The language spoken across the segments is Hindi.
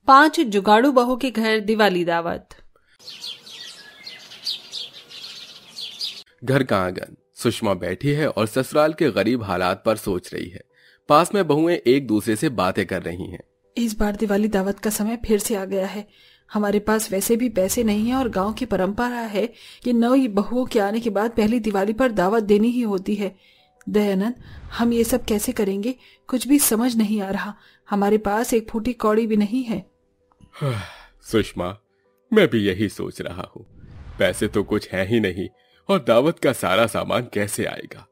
5 जुगाड़ू बहू के घर दिवाली दावत। घर का आंगन। सुषमा बैठी है और ससुराल के गरीब हालात पर सोच रही है। पास में बहुएं एक दूसरे से बातें कर रही हैं। इस बार दिवाली दावत का समय फिर से आ गया है। हमारे पास वैसे भी पैसे नहीं है और गांव की परंपरा है कि नई बहुओं के आने के बाद पहली दिवाली पर दावत देनी ही होती है। दयानंद, हम ये सब कैसे करेंगे? कुछ भी समझ नहीं आ रहा। हमारे पास एक फूटी कौड़ी भी नहीं है। सुषमा, मैं भी यही सोच रहा हूँ। पैसे तो कुछ है ही नहीं और दावत का सारा सामान कैसे आएगा?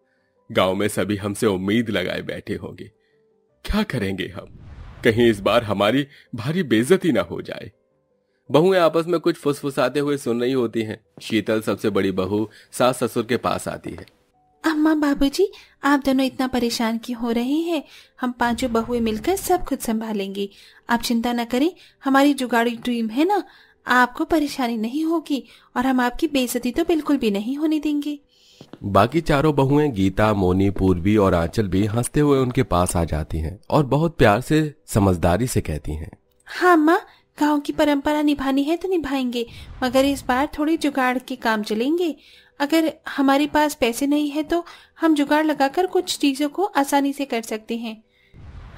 गांव में सभी हमसे उम्मीद लगाए बैठे होंगे। क्या करेंगे हम? कहीं इस बार हमारी भारी बेइज्जती ना हो जाए। बहुएं आपस में कुछ फुसफुसाते हुए सुन रही होती हैं। शीतल सबसे बड़ी बहू सास ससुर के पास आती है। अम्मा, बाबूजी, आप दोनों इतना परेशान क्यों हो रहे हैं? हम 5 बहुएं मिलकर सब खुद संभालेंगी। आप चिंता न करें, हमारी जुगाड़ी टीम है ना, आपको परेशानी नहीं होगी और हम आपकी बेइज्जती तो बिल्कुल भी नहीं होने देंगे। बाकी चारों बहुएं गीता, मोनी, पूर्वी और आंचल भी हंसते हुए उनके पास आ जाती हैं और बहुत प्यार से समझदारी से कहती हैं, हाँ अम्मा, गांव की परंपरा निभानी है तो निभाएंगे, मगर इस बार थोड़ी जुगाड़ के काम चलेंगे। अगर हमारे पास पैसे नहीं है तो हम जुगाड़ लगाकर कुछ चीजों को आसानी से कर सकते हैं।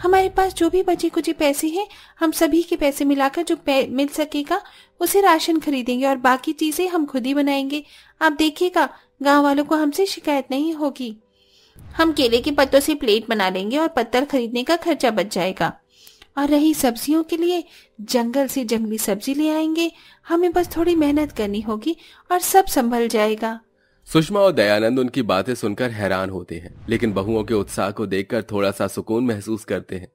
हमारे पास जो भी बचे कुछ पैसे हैं, हम सभी के पैसे मिलाकर जो मिल सकेगा उसे राशन खरीदेंगे और बाकी चीजें हम खुद ही बनाएंगे। आप देखिएगा, गांव वालों को हमसे शिकायत नहीं होगी। हम केले के पत्तों से प्लेट बना लेंगे और पत्तल खरीदने का खर्चा बच जाएगा। और रही सब्जियों के लिए, जंगल से जंगली सब्जी ले आएंगे। हमें बस थोड़ी मेहनत करनी होगी और सब संभल जाएगा। सुषमा और दयानंद उनकी बातें सुनकर हैरान होते हैं, लेकिन बहुओं के उत्साह को देखकर थोड़ा सा सुकून महसूस करते हैं।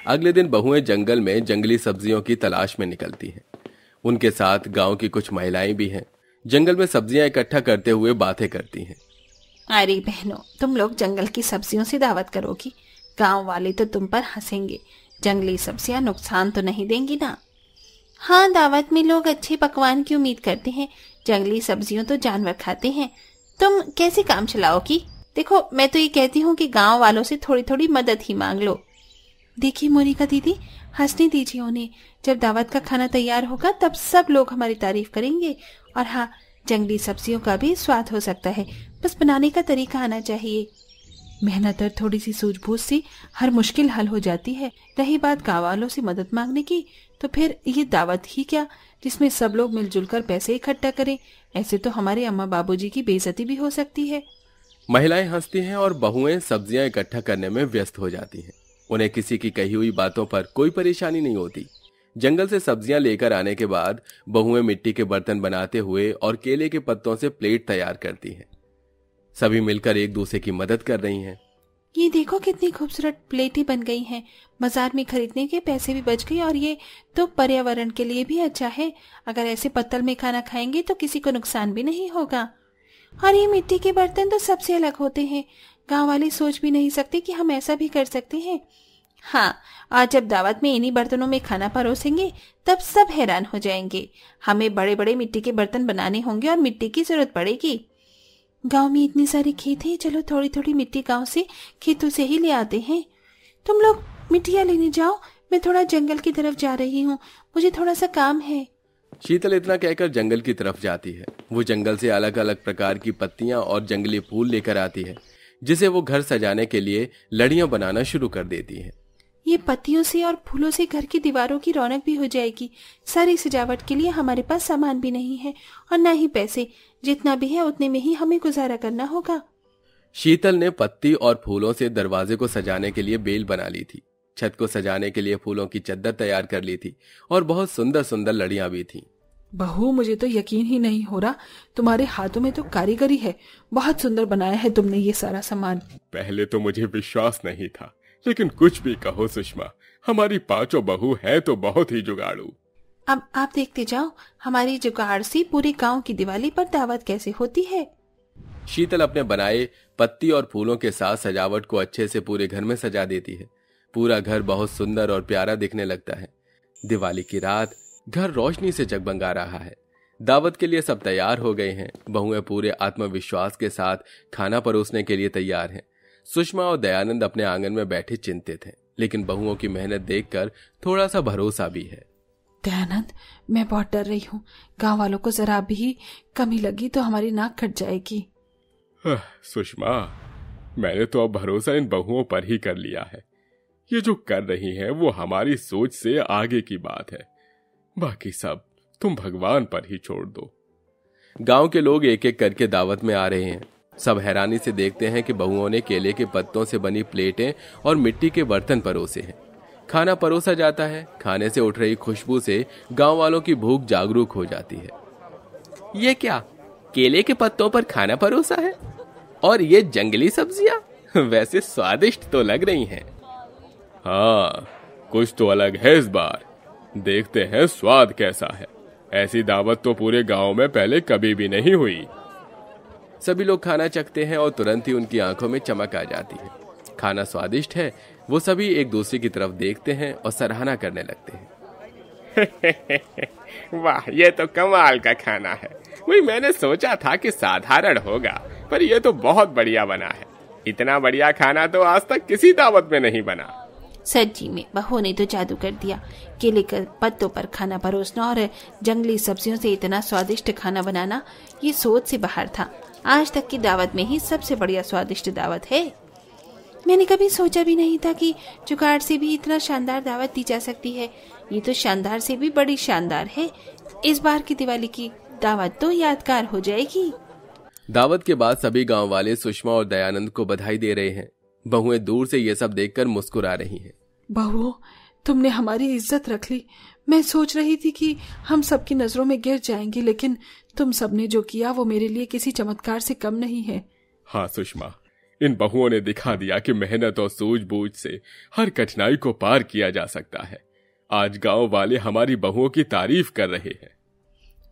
अगले दिन बहुएं जंगल में जंगली सब्जियों की तलाश में निकलती हैं। उनके साथ गांव की कुछ महिलाएं भी हैं। जंगल में सब्जियां इकट्ठा करते हुए बातें करती हैं। अरे बहनों, तुम लोग जंगल की सब्जियों से दावत करोगी? गाँव वाले तो तुम पर हंसेंगे। जंगली सब्जियां नुकसान तो नहीं देंगी ना? हाँ, दावत में लोग अच्छे पकवान की उम्मीद करते हैं। जंगली सब्जियों तो जानवर खाते हैं। तुम कैसे काम चलाओगी? देखो, मैं तो ये कहती हूँ कि गांव वालों से थोड़ी थोड़ी मदद ही मांग लो। देखिए मोनिका दीदी, हंसने दीजिए उन्हें। जब दावत का खाना तैयार होगा तब सब लोग हमारी तारीफ करेंगे। और हाँ, जंगली सब्जियों का भी स्वाद हो सकता है, बस बनाने का तरीका आना चाहिए। मेहनत और थोड़ी सी सूझबूझ से हर मुश्किल हल हो जाती है। रही बात गाँव वालों से मदद मांगने की, तो फिर ये दावत ही क्या जिसमें सब लोग मिलजुल कर पैसे इकट्ठा करें। ऐसे तो हमारे अम्मा बाबूजी की बेइज्जती भी हो सकती है। महिलाएं हंसती हैं और बहुएं सब्जियां इकट्ठा करने में व्यस्त हो जाती हैं। उन्हें किसी की कही हुई बातों पर कोई परेशानी नहीं होती। जंगल से सब्जियां लेकर आने के बाद बहुएं मिट्टी के बर्तन बनाते हुए और केले के पत्तों से प्लेट तैयार करती हैं। सभी मिलकर एक दूसरे की मदद कर रही हैं। ये देखो कितनी खूबसूरत प्लेटें बन गई हैं। बाजार में खरीदने के पैसे भी बच गए और ये तो पर्यावरण के लिए भी अच्छा है। अगर ऐसे पत्तल में खाना खाएंगे तो किसी को नुकसान भी नहीं होगा। और ये मिट्टी के बर्तन तो सबसे अलग होते हैं। गांव वाले सोच भी नहीं सकते कि हम ऐसा भी कर सकते हैं। हाँ, आज जब दावत में इन्हीं बर्तनों में खाना परोसेंगे तब सब हैरान हो जाएंगे। हमें बड़े बड़े मिट्टी के बर्तन बनाने होंगे और मिट्टी की जरूरत पड़ेगी। गांव में इतनी सारी खेत है, चलो थोड़ी थोड़ी मिट्टी गांव से खेतों से ही ले आते हैं। तुम लोग मिट्टियां लेने जाओ, मैं थोड़ा जंगल की तरफ जा रही हूँ, मुझे थोड़ा सा काम है। शीतल इतना कहकर जंगल की तरफ जाती है। वो जंगल से अलग अलग प्रकार की पत्तियां और जंगली फूल लेकर आती है, जिसे वो घर सजाने के लिए लड़ियां बनाना शुरू कर देती है। ये पत्तियों से और फूलों से घर की दीवारों की रौनक भी हो जाएगी। सारी सजावट के लिए हमारे पास सामान भी नहीं है और न ही पैसे। जितना भी है उतने में ही हमें गुजारा करना होगा। शीतल ने पत्ती और फूलों से दरवाजे को सजाने के लिए बेल बना ली थी। छत को सजाने के लिए फूलों की चद्दर तैयार कर ली थी और बहुत सुंदर सुंदर लड़ियां भी थीं। बहू, मुझे तो यकीन ही नहीं हो रहा, तुम्हारे हाथों में तो कारीगरी है। बहुत सुंदर बनाया है तुमने ये सारा सामान। पहले तो मुझे विश्वास नहीं था, लेकिन कुछ भी कहो सुषमा, हमारी 5 बहू है तो बहुत ही जुगाड़ू। अब आप देखते जाओ, हमारी जुगाड़ से पूरे गांव की दिवाली पर दावत कैसे होती है। शीतल अपने बनाए पत्ती और फूलों के साथ सजावट को अच्छे से पूरे घर में सजा देती है। पूरा घर बहुत सुंदर और प्यारा दिखने लगता है। दिवाली की रात घर रोशनी से जगमगा रहा है। दावत के लिए सब तैयार हो गए हैं। बहुएं पूरे आत्मविश्वास के साथ खाना परोसने के लिए तैयार हैं। सुषमा और दयानंद अपने आंगन में बैठे चिंतित हैं, लेकिन बहुओं की मेहनत देखकर थोड़ा सा भरोसा भी है। दयानंद, मैं बहुत डर रही हूँ। गांव वालों को जरा भी कमी लगी तो हमारी नाक कट जाएगी। सुषमा, मैंने तो अब भरोसा इन बहुओं पर ही कर लिया है। ये जो कर रही हैं वो हमारी सोच से आगे की बात है। बाकी सब तुम भगवान पर ही छोड़ दो। गांव के लोग एक एक करके दावत में आ रहे हैं। सब हैरानी से देखते हैं कि बहुओं ने केले के पत्तों से बनी प्लेटें और मिट्टी के बर्तन परोसे हैं। खाना परोसा जाता है। खाने से उठ रही खुशबू से गांव वालों की भूख जागरूक हो जाती है। ये क्या, केले के पत्तों पर खाना परोसा है? और ये जंगली सब्जियां वैसे स्वादिष्ट तो लग रही हैं। हाँ, कुछ तो अलग है इस बार। देखते हैं स्वाद कैसा है। ऐसी दावत तो पूरे गांव में पहले कभी भी नहीं हुई। सभी लोग खाना चखते हैं और तुरंत ही उनकी आंखों में चमक आ जाती है। खाना स्वादिष्ट है। वो सभी एक दूसरे की तरफ देखते हैं और सराहना करने लगते हैं। वाह, ये तो कमाल का खाना है। वही मैंने सोचा था कि साधारण होगा, पर ये तो बहुत बढ़िया बना है। इतना बढ़िया खाना तो आज तक किसी दावत में नहीं बना। सच्ची में बहू ने तो जादू कर दिया। केले के पत्तों पर खाना परोसना और जंगली सब्जियों से इतना स्वादिष्ट खाना बनाना, ये सोच से बाहर था। आज तक की दावत में ही सबसे बढ़िया स्वादिष्ट दावत है। मैंने कभी सोचा भी नहीं था कि जुगाड़ से भी इतना शानदार दावत दी जा सकती है। ये तो शानदार से भी बड़ी शानदार है। इस बार की दिवाली की दावत तो यादगार हो जाएगी। दावत के बाद सभी गांव वाले सुषमा और दयानंद को बधाई दे रहे हैं। बहुएं दूर से ये सब देखकर मुस्कुरा रही हैं। बहुओं, तुमने हमारी इज्जत रख ली। मैं सोच रही थी कि हम सबकी नजरों में गिर जाएंगे, लेकिन तुम सबने जो किया वो मेरे लिए किसी चमत्कार से कम नहीं है। हाँ सुषमा, इन बहुओं ने दिखा दिया कि मेहनत और सूझबूझ से हर कठिनाई को पार किया जा सकता है। आज गांव वाले हमारी बहुओं की तारीफ कर रहे हैं।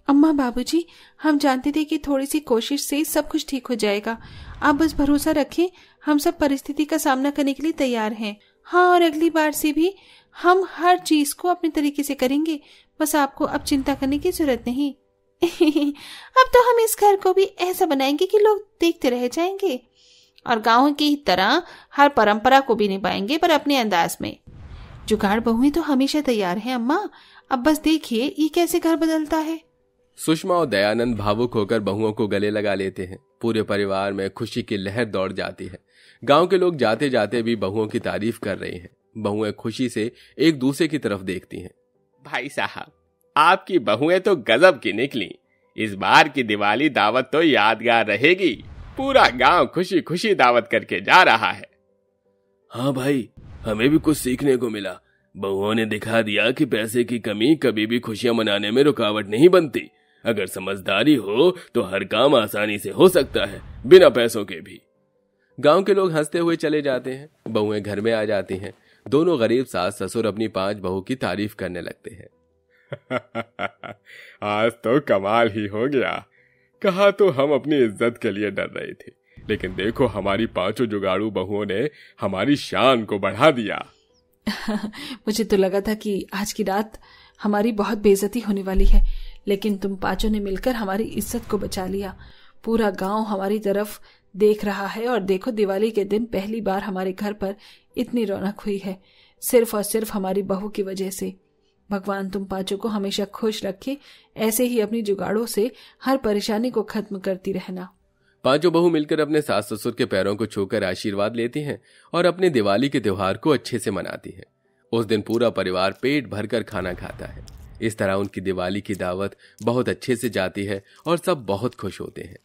अम्मा, बाबूजी, हम जानते थे कि थोड़ी सी कोशिश से सब कुछ ठीक हो जाएगा। आप बस भरोसा रखें, हम सब परिस्थिति का सामना करने के लिए तैयार हैं। हाँ, और अगली बार से भी हम हर चीज को अपने तरीके से करेंगे। बस आपको अब चिंता करने की जरूरत नहीं। अब तो हम इस घर को भी ऐसा बनाएंगे कि लोग देखते रह जाएंगे, और गाँव की तरह हर परंपरा को भी निभाएंगे, पर अपने अंदाज में। जुगाड़ बहुएं तो हमेशा तैयार हैं अम्मा। अब बस देखिए ये कैसे घर बदलता है। सुषमा और दयानंद भावुक होकर बहुओं को गले लगा लेते हैं। पूरे परिवार में खुशी की लहर दौड़ जाती है। गांव के लोग जाते जाते भी बहुओं की तारीफ कर रहे हैं। बहुएं खुशी से एक दूसरे की तरफ देखती हैं। भाई साहब, आपकी बहुएं तो गजब की निकली। इस बार की दिवाली दावत तो यादगार रहेगी। पूरा गांव खुशी खुशी दावत करके जा रहा है। हाँ भाई, हमें भी कुछ सीखने को मिला। बहुओं ने दिखा दिया कि पैसे की कमी कभी भी खुशियां मनाने में रुकावट नहीं बनती। अगर समझदारी हो तो हर काम आसानी से हो सकता है, बिना पैसों के भी। गांव के लोग हंसते हुए चले जाते हैं। बहुएं घर में आ जाती हैं। दोनों गरीब सास ससुर अपनी 5 बहू की तारीफ करने लगते हैं। आज तो कमाल ही हो गया। कहा तो हम अपनी इज्जत के लिए डर रहे थे, लेकिन देखो हमारी 5 जुगाड़ू बहुओं ने हमारी शान को बढ़ा दिया। मुझे तो लगा था कि आज की रात हमारी बहुत बेइज्जती होने वाली है, लेकिन तुम 5 ने मिलकर हमारी इज्जत को बचा लिया। पूरा गांव हमारी तरफ देख रहा है, और देखो दिवाली के दिन पहली बार हमारे घर पर इतनी रौनक हुई है, सिर्फ और सिर्फ हमारी बहू की वजह से। भगवान तुम 5 को हमेशा खुश रखे। ऐसे ही अपनी जुगाड़ों से हर परेशानी को खत्म करती रहना। 5 बहू मिलकर अपने सास ससुर के पैरों को छूकर आशीर्वाद लेती हैं और अपने दिवाली के त्योहार को अच्छे से मनाती हैं। उस दिन पूरा परिवार पेट भरकर खाना खाता है। इस तरह उनकी दिवाली की दावत बहुत अच्छे से जाती है और सब बहुत खुश होते हैं।